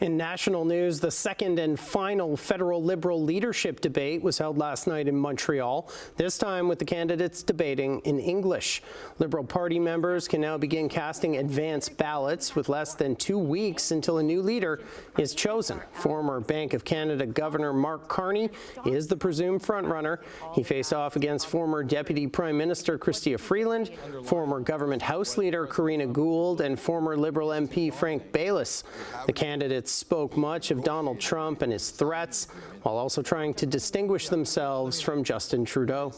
In national news, the second and final federal Liberal leadership debate was held last night in Montreal, this time with the candidates debating in English. Liberal Party members can now begin casting advance ballots with less than 2 weeks until a new leader is chosen. Former Bank of Canada Governor Mark Carney is the presumed frontrunner. He faced off against former Deputy Prime Minister Chrystia Freeland, former Government House Leader Karina Gould, and former Liberal MP Frank Baylis. The candidates spoke much of Donald Trump and his threats, while also trying to distinguish themselves from Justin Trudeau.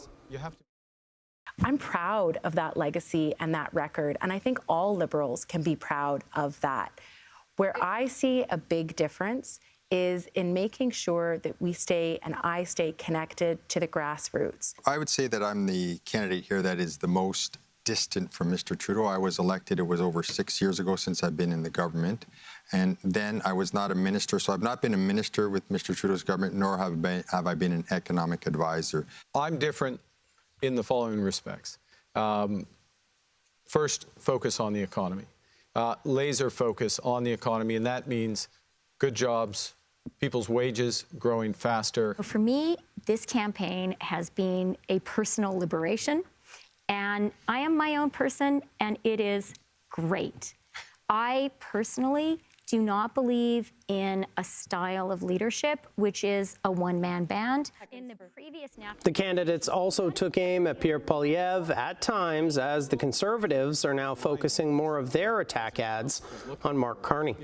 I'm proud of that legacy and that record, and I think all Liberals can be proud of that. Where I see a big difference is in making sure that we stay and I stay connected to the grassroots. I would say that I'm the candidate here that is the most distant from Mr. Trudeau. I was elected, it was over 6 years ago since I've been in the government. And then I was not a minister, so I've not been a minister with Mr. Trudeau's government, nor have I been an economic advisor. I'm different in the following respects. First, focus on the economy. Laser focus on the economy, and that means good jobs, people's wages growing faster. For me, this campaign has been a personal liberation, and I am my own person, and it is great. I personally do not believe in a style of leadership, which is a one-man band. In the previous The candidates also took aim at Pierre Poilievre at times, as the Conservatives are now focusing more of their attack ads on Mark Carney.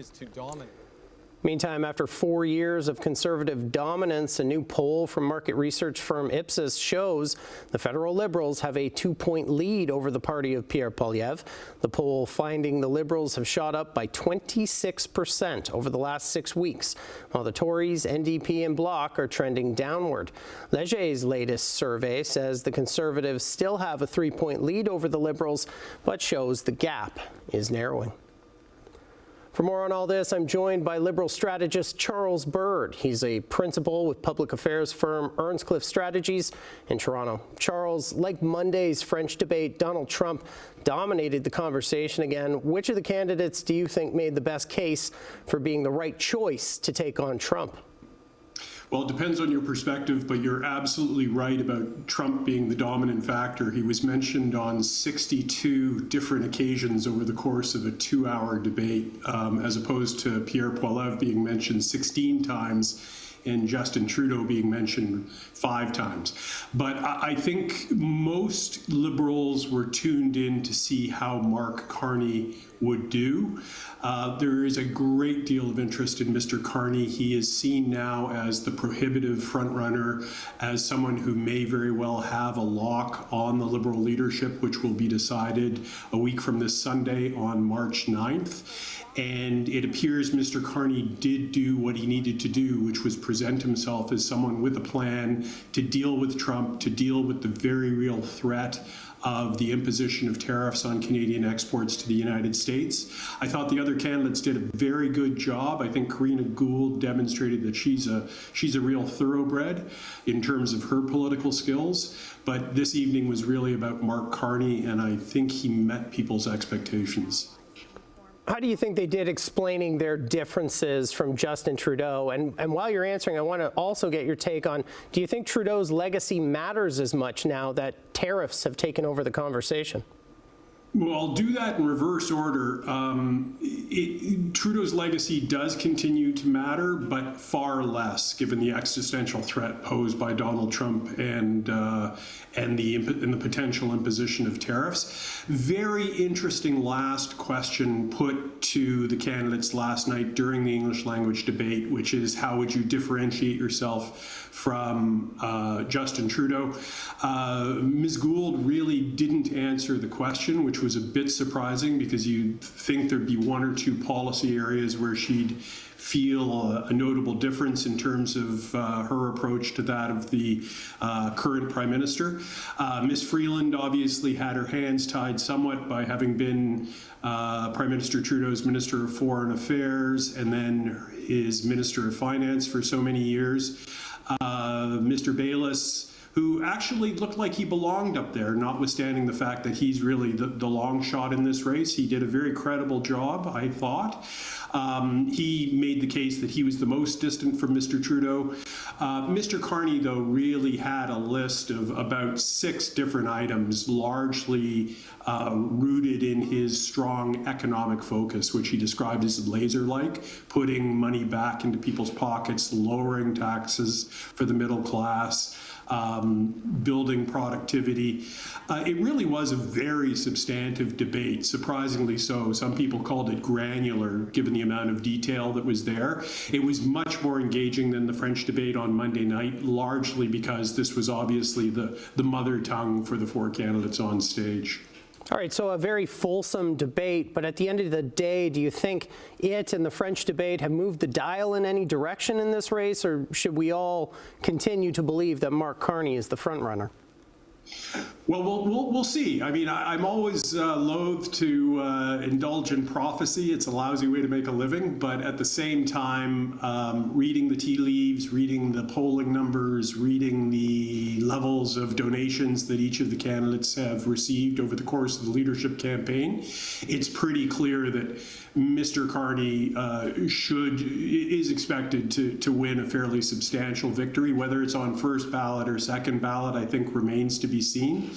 Meantime, after 4 years of Conservative dominance, a new poll from market research firm Ipsos shows the federal Liberals have a 2-point lead over the party of Pierre Poilievre. The poll finding the Liberals have shot up by 26% over the last 6 weeks, while the Tories, NDP and Bloc are trending downward. Leger's latest survey says the Conservatives still have a 3-point lead over the Liberals, but shows the gap is narrowing. For more on all this, I'm joined by Liberal strategist Charles Bird. He's a principal with public affairs firm Earnscliffe Strategies in Toronto. Charles, like Monday's French debate, Donald Trump dominated the conversation again. Which of the candidates do you think made the best case for being the right choice to take on Trump? Well, it depends on your perspective, but you're absolutely right about Trump being the dominant factor. He was mentioned on 62 different occasions over the course of a 2-hour debate, as opposed to Pierre Poilievre being mentioned 16 times and Justin Trudeau being mentioned 5 times. But I think most Liberals were tuned in to see how Mark Carney would do. There is a great deal of interest in Mr. Carney. He is seen now as the prohibitive frontrunner, as someone who may very well have a lock on the Liberal leadership, which will be decided a week from this Sunday on March 9th. And it appears Mr. Carney did do what he needed to do, which was present himself as someone with a plan to deal with Trump, to deal with the very real threat of the imposition of tariffs on Canadian exports to the United States. I thought the other candidates did a very good job. I think Karina Gould demonstrated that she's a real thoroughbred in terms of her political skills. But this evening was really about Mark Carney, and I think he met people's expectations. How do you think they did explaining their differences from Justin Trudeau? And while you're answering, I want to also get your take on, do you think Trudeau's legacy matters as much now that tariffs have taken over the conversation? Well, I'll do that in reverse order. Trudeau's legacy does continue to matter, but far less, given the existential threat posed by Donald Trump and the potential imposition of tariffs. Very interesting last question put to the candidates last night during the English language debate, which is, how would you differentiate yourself from Justin Trudeau? Ms. Gould really didn't answer the question, which was a bit surprising, because you'd think there'd be 1 or 2 policy areas where she'd feel a notable difference in terms of her approach to that of the current Prime Minister. Ms. Freeland obviously had her hands tied somewhat by having been Prime Minister Trudeau's Minister of Foreign Affairs and then his Minister of Finance for so many years. Mr. Baylis, who actually looked like he belonged up there, notwithstanding the fact that he's really the long shot in this race. He did a very credible job, I thought. He made the case that he was the most distant from Mr. Trudeau. Mr. Carney, though, really had a list of about 6 different items, largely rooted in his strong economic focus, which he described as laser-like, putting money back into people's pockets, lowering taxes for the middle class, building productivity. It really was a very substantive debate, surprisingly so. Some people called it granular, given the amount of detail that was there. It was much more engaging than the French debate on Monday night, largely because this was obviously the mother tongue for the 4 candidates on stage. All right, so a very fulsome debate, but at the end of the day, do you think it and the French debate have moved the dial in any direction in this race, or should we all continue to believe that Mark Carney is the front runner? Well, we'll see. I mean, I'm always loath to indulge in prophecy. It's a lousy way to make a living. But at the same time, reading the tea leaves, reading the polling numbers, reading the levels of donations that each of the candidates have received over the course of the leadership campaign, it's pretty clear that Mr. Carney is expected to win a fairly substantial victory. Whether it's on first ballot or second ballot, I think remains to be seen.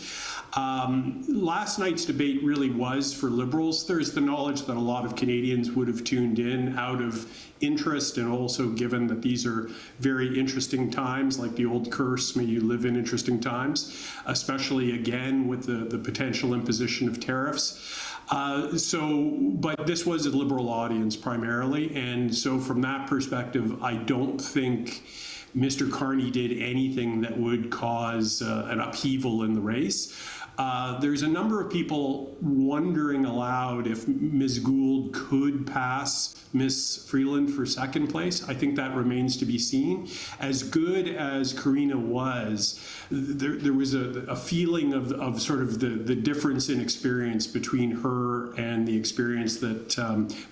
Last night's debate really was for Liberals. There's the knowledge that a lot of Canadians would have tuned in out of interest, and also given that these are very interesting times, like the old curse, may you live in interesting times, especially again with the potential imposition of tariffs. But this was a Liberal audience primarily, and so from that perspective, I don't think Mr. Carney did anything that would cause an upheaval in the race. There's a number of people wondering aloud if Ms. Gould could pass Ms. Freeland for second place. I think that remains to be seen. As good as Karina was, there was a feeling of sort of the difference in experience between her and the experience that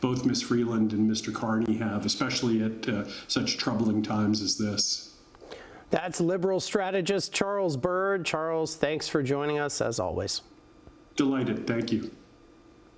both Ms. Freeland and Mr. Carney have, especially at such troubling times as this. That's Liberal strategist Charles Bird. Charles, thanks for joining us as always. Delighted. Thank you.